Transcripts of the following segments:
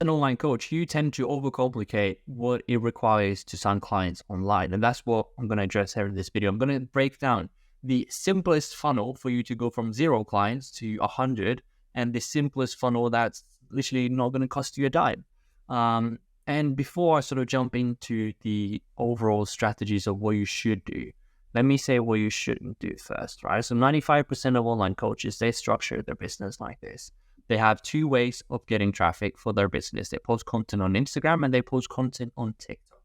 An online coach, you tend to overcomplicate what it requires to sign clients online. And that's what I'm going to address here in this video. I'm going to break down the simplest funnel for you to go from 0 clients to 100, and the simplest funnel that's literally not going to cost you a dime. And before I sort of jump into the overall strategies of what you should do, let me say what you shouldn't do first, right? So 95% of online coaches, they structure their business like this. They have 2 ways of getting traffic for their business. They post content on Instagram and they post content on TikTok.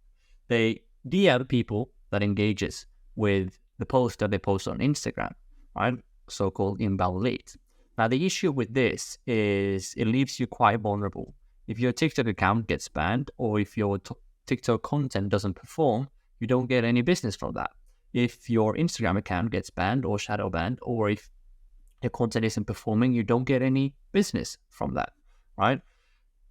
They DM people that engages with the post that they post on Instagram, right? So-called inbound leads. Now, the issue with this is it leaves you quite vulnerable. If your TikTok account gets banned, or if your TikTok content doesn't perform, you don't get any business from that. If your Instagram account gets banned or shadow banned, or if your content isn't performing, you don't get any business from that, right?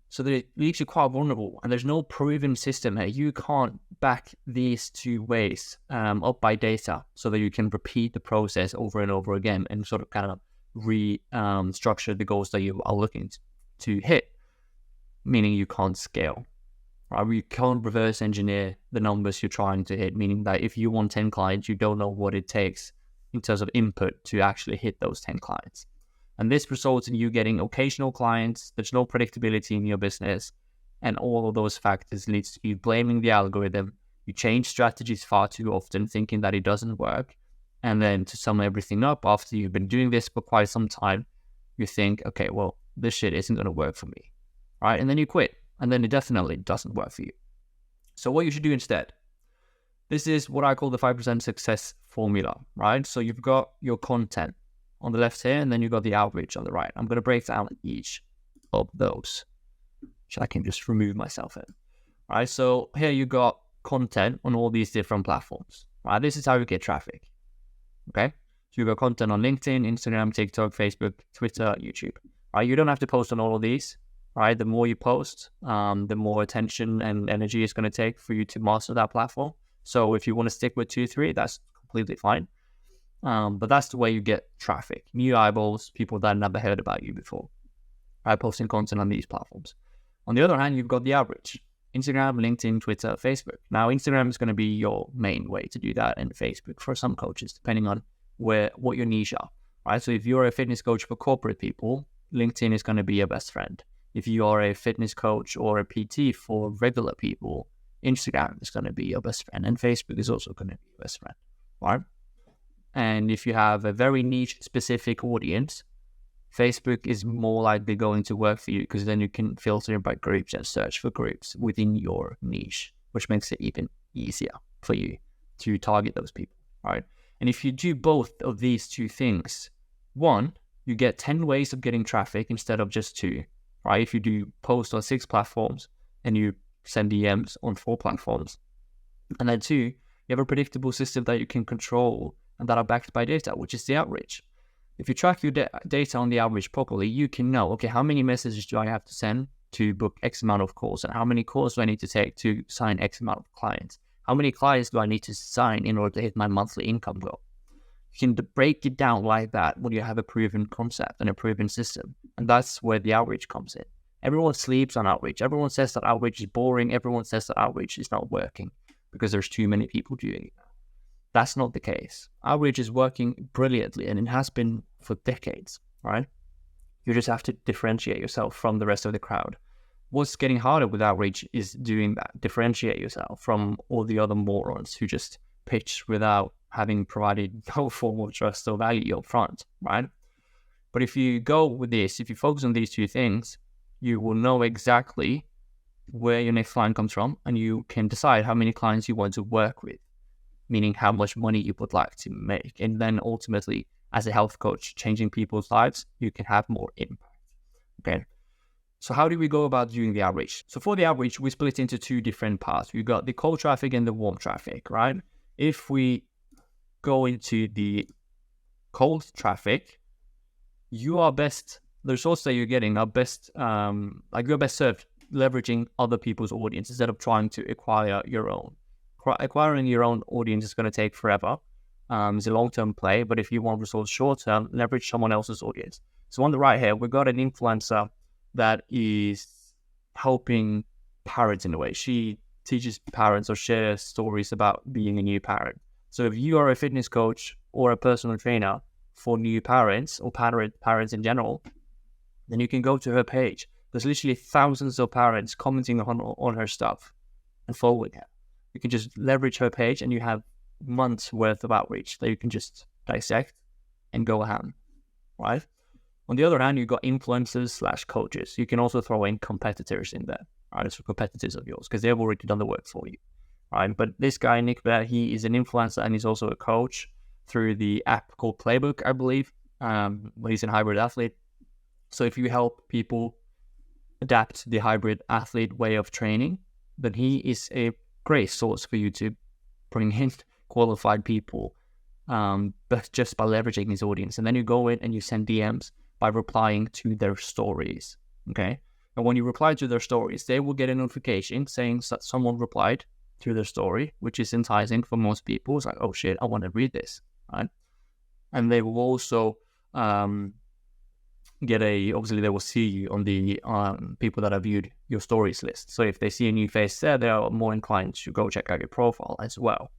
So that it leaves you quite vulnerable, and there's no proven system here. You can't back these 2 ways up by data so that you can repeat the process over and over again and sort of kind of structure the goals that you are looking to hit, meaning you can't scale, right? You can't reverse engineer the numbers you're trying to hit, meaning that if you want 10 clients, you don't know what it takes in terms of input to actually hit those 10 clients. And this results in you getting occasional clients. There's no predictability in your business. And all of those factors leads to you blaming the algorithm. You change strategies far too often, thinking that it doesn't work. And then to sum everything up, after you've been doing this for quite some time, you think, okay, well, this shit isn't going to work for me, right? And then you quit. And then it definitely doesn't work for you. So what you should do instead, this is what I call the 5% success formula, right? So you've got your content on the left here, and then you've got the outreach on the right. I'm going to break down each of those, which I can just remove myself in, right? So here you got content on all these different platforms, right? This is how you get traffic, okay? So you've got content on LinkedIn, Instagram, TikTok, Facebook, Twitter, YouTube, right? You don't have to post on all of these, right? The more you post, the more attention and energy it's going to take for you to master that platform. So if you want to stick with 2, 3, that's completely fine. But that's the way you get traffic, new eyeballs, people that never heard about you before, right? Posting content on these platforms. On the other hand, you've got the outreach: Instagram, LinkedIn, Twitter, Facebook. Now, Instagram is going to be your main way to do that, and Facebook for some coaches, depending on what your niche are, right? So if you're a fitness coach for corporate people, LinkedIn is going to be your best friend. If you are a fitness coach or a PT for regular people, Instagram is going to be your best friend, and Facebook is also going to be your best friend, right? And if you have a very niche specific audience, Facebook is more likely going to work for you, because then you can filter by groups and search for groups within your niche, which makes it even easier for you to target those people, right? And if you do both of these 2 things, 1, you get 10 ways of getting traffic instead of just 2, right? If you do post on 6 platforms and you send DMs on 4 platforms, and then 2, you have a predictable system that you can control and that are backed by data, which is the outreach. If you track your data on the outreach properly, you can know, okay, how many messages do I have to send to book X amount of calls, and how many calls do I need to take to sign X amount of clients? How many clients do I need to sign in order to hit my monthly income goal? You can break it down like that when you have a proven concept and a proven system. And that's where the outreach comes in. Everyone sleeps on outreach. Everyone says that outreach is boring. Everyone says that outreach is not working because there's too many people doing it. That's not the case. Outreach is working brilliantly, and it has been for decades, right? You just have to differentiate yourself from the rest of the crowd. What's getting harder with outreach is doing that. Differentiate yourself from all the other morons who just pitch without having provided no form of trust or value up front, right? But if you go with this, if you focus on these 2 things, you will know exactly where your next client comes from, and you can decide how many clients you want to work with, meaning how much money you would like to make. And then ultimately, as a health coach, changing people's lives, you can have more impact, okay? So how do we go about doing the outreach? So for the outreach, we split into 2 different parts. We've got the cold traffic and the warm traffic, right? If we go into the cold traffic, the results that you're getting are best, you're best served leveraging other people's audience instead of trying to acquire your own. Acquiring your own audience is going to take forever. It's a long-term play, but if you want results short-term, leverage someone else's audience. So on the right here, we've got an influencer that is helping parents in a way. She teaches parents or shares stories about being a new parent. So if you are a fitness coach or a personal trainer for new parents or parents in general, then you can go to her page. There's literally thousands of parents commenting on her stuff and following her. You can just leverage her page and you have months worth of outreach that you can just dissect and go ahead, right? On the other hand, you've got influencers / coaches. You can also throw in competitors in there, right? So competitors of yours, because they've already done the work for you, right? But this guy, Nick Bear, he is an influencer and he's also a coach through the app called Playbook, I believe. He's a hybrid athlete. So if you help people adapt the hybrid athlete way of training, then he is a great source for you to bring in qualified people, but just by leveraging his audience. And then you go in and you send DMs by replying to their stories, okay? And when you reply to their stories, they will get a notification saying that someone replied to their story, which is enticing for most people. It's like, oh shit, I want to read this, right? And they will also obviously they will see you on the people that have viewed your stories list. So if they see a new face there, they are more inclined to go check out your profile as well.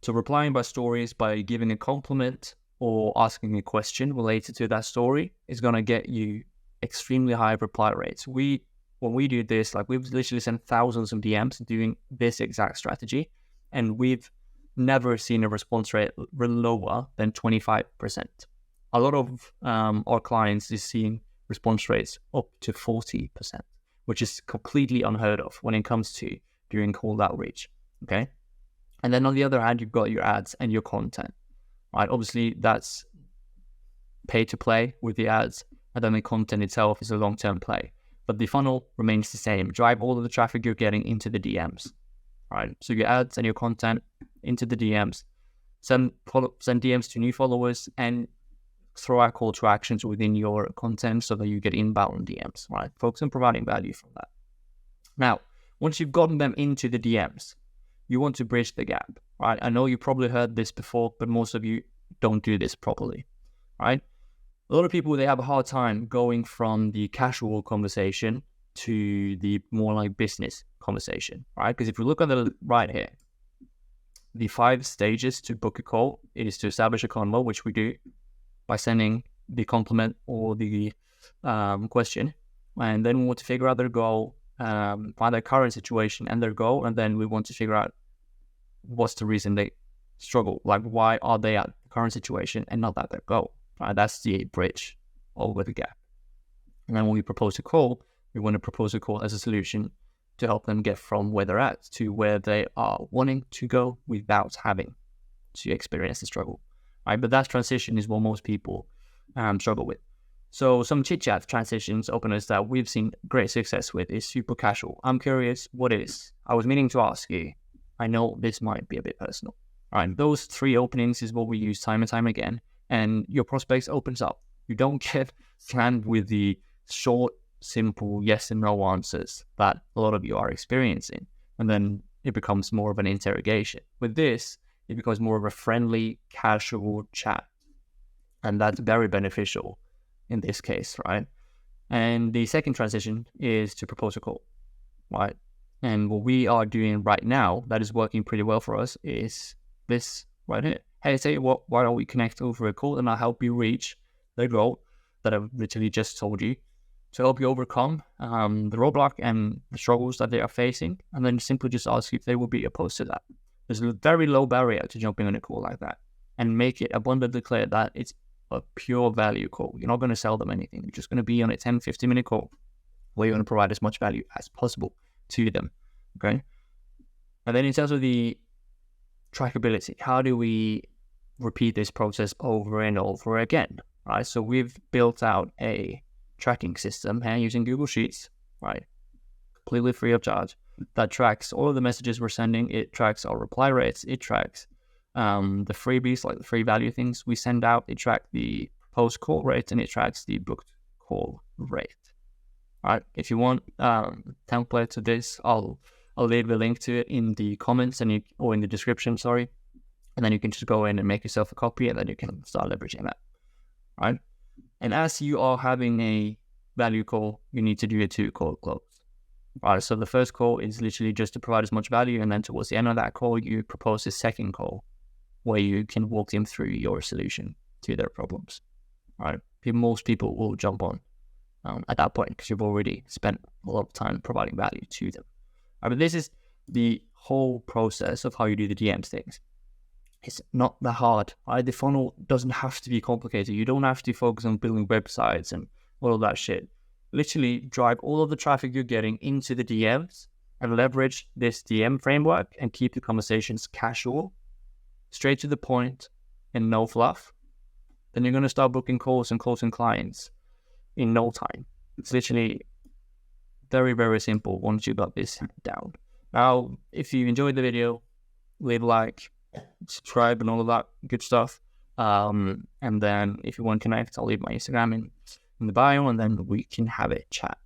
So replying by stories, by giving a compliment or asking a question related to that story is going to get you extremely high reply rates. When we do this, like we've literally sent thousands of DMs doing this exact strategy, and we've never seen a response rate lower than 25%. A lot of our clients is seeing response rates up to 40%, which is completely unheard of when it comes to doing cold outreach, okay? And then on the other hand, you've got your ads and your content, right? Obviously, that's pay to play with the ads, and then the content itself is a long-term play. But the funnel remains the same. Drive all of the traffic you're getting into the DMs, right? So your ads and your content into the DMs, send DMs to new followers, and throw out call to actions within your content so that you get inbound DMs, right? Focus on providing value from that. Now, once you've gotten them into the DMs, you want to bridge the gap, right? I know you probably heard this before, but most of you don't do this properly, right? A lot of people, they have a hard time going from the casual conversation to the more like business conversation, right? Because if you look on the right here, the 5 stages to book a call is to establish a convo, which we do by sending the compliment or the question. And then we want to figure out their goal, find their current situation and their goal. And then we want to figure out what's the reason they struggle. Like, why are they at the current situation and not at their goal? Right? That's the bridge over the gap. And then when we propose a call, we want to propose a call as a solution to help them get from where they're at to where they are wanting to go without having to experience the struggle. Right? But that transition is what most people struggle with. So some chit-chat transitions, openers that we've seen great success with is super casual. I'm curious, what is? I was meaning to ask you. I know this might be a bit personal. All right, those 3 openings is what we use time and time again. And your prospects opens up. You don't get slammed with the short, simple yes and no answers that a lot of you are experiencing. And then it becomes more of an interrogation. With this, it becomes more of a friendly, casual chat. And that's very beneficial in this case, right? And the second transition is to propose a call, right? And what we are doing right now that is working pretty well for us is this right here. Hey, say what? Why don't we connect over a call and I'll help you reach the goal that I've literally just told you to help you overcome the roadblock and the struggles that they are facing, and then simply just ask if they will be opposed to that. There's a very low barrier to jumping on a call like that, and make it abundantly clear that it's a pure value call. You're not going to sell them anything. You're just going to be on a 10, 15-minute call where you're going to provide as much value as possible to them, okay? And then in terms of the trackability, how do we repeat this process over and over again, right? So we've built out a tracking system here using Google Sheets, right? Completely free of charge, that tracks all of the messages we're sending. It tracks our reply rates. It tracks the freebies, like the free value things we send out. It tracks the proposed call rate, and it tracks the booked call rate. All right. If you want template to this, I'll leave a link to it in the comments or in the description, sorry. And then you can just go in and make yourself a copy, and then you can start leveraging that. All right. And as you are having a value call, you need to do a 2 cold close. Right, so the first call is literally just to provide as much value, and then towards the end of that call, you propose a second call where you can walk them through your solution to their problems. Right, most people will jump on at that point because you've already spent a lot of time providing value to them. I mean, this is the whole process of how you do the DMs things. It's not that hard, right? The funnel doesn't have to be complicated. You don't have to focus on building websites and all of that shit. Literally drive all of the traffic you're getting into the DMs and leverage this DM framework and keep the conversations casual, straight to the point, and no fluff. Then you're going to start booking calls and closing clients in no time. It's literally very, very simple once you got this down. Now, if you enjoyed the video, leave a like, subscribe, and all of that good stuff. And then if you want to connect, I'll leave my Instagram in the bio, and then we can have a chat.